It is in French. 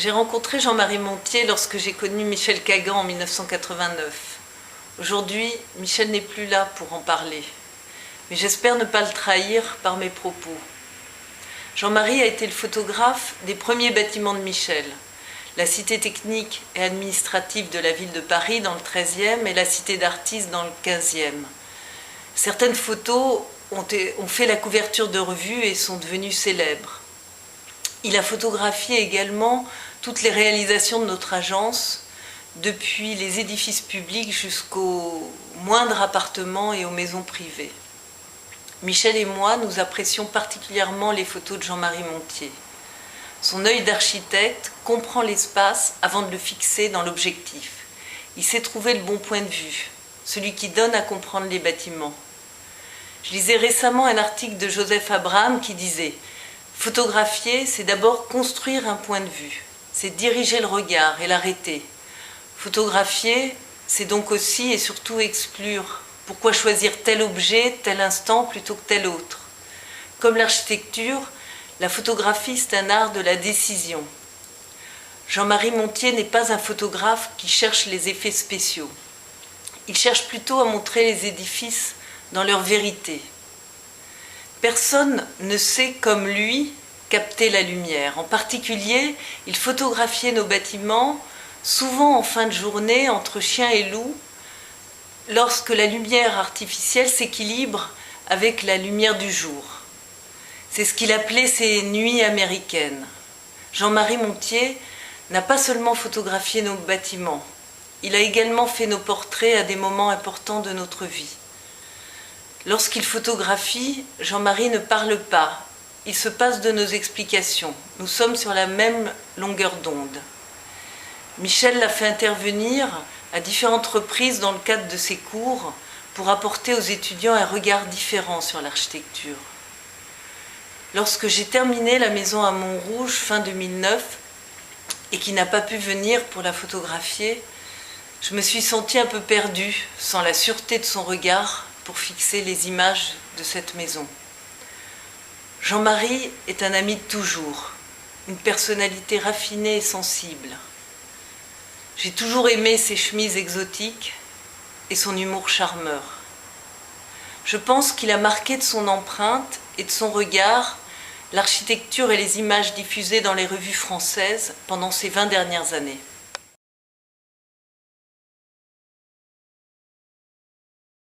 J'ai rencontré Jean-Marie Montier lorsque j'ai connu Michel Cagan en 1989. Aujourd'hui, Michel n'est plus là pour en parler, mais j'espère ne pas le trahir par mes propos. Jean-Marie a été le photographe des premiers bâtiments de Michel, la cité technique et administrative de la ville de Paris dans le 13e et la cité d'artistes dans le 15e. Certaines photos ont fait la couverture de revues et sont devenues célèbres. Il a photographié également toutes les réalisations de notre agence, depuis les édifices publics jusqu'aux moindres appartements et aux maisons privées. Michel et moi, nous apprécions particulièrement les photos de Jean-Marie Montier. Son œil d'architecte comprend l'espace avant de le fixer dans l'objectif. Il sait trouver le bon point de vue, celui qui donne à comprendre les bâtiments. Je lisais récemment un article de Joseph Abraham qui disait « Photographier, c'est d'abord construire un point de vue, c'est diriger le regard et l'arrêter. Photographier, c'est donc aussi et surtout exclure. Pourquoi choisir tel objet, tel instant plutôt que tel autre? Comme l'architecture, la photographie, c'est un art de la décision. Jean-Marie Montier n'est pas un photographe qui cherche les effets spéciaux. Il cherche plutôt à montrer les édifices dans leur vérité. Personne ne sait comme lui capter la lumière. En particulier, il photographiait nos bâtiments, souvent en fin de journée, entre chien et loup, lorsque la lumière artificielle s'équilibre avec la lumière du jour. C'est ce qu'il appelait ses nuits américaines. Jean-Marie Montier n'a pas seulement photographié nos bâtiments, il a également fait nos portraits à des moments importants de notre vie. Lorsqu'il photographie, Jean-Marie ne parle pas, il se passe de nos explications. Nous sommes sur la même longueur d'onde. Michel l'a fait intervenir à différentes reprises dans le cadre de ses cours pour apporter aux étudiants un regard différent sur l'architecture. Lorsque j'ai terminé la maison à Montrouge fin 2009 et qu'il n'a pas pu venir pour la photographier, je me suis sentie un peu perdue, sans la sûreté de son regard pour fixer les images de cette maison. Jean-Marie est un ami de toujours, une personnalité raffinée et sensible. J'ai toujours aimé ses chemises exotiques et son humour charmeur. Je pense qu'il a marqué de son empreinte et de son regard l'architecture et les images diffusées dans les revues françaises pendant ces 20 dernières années.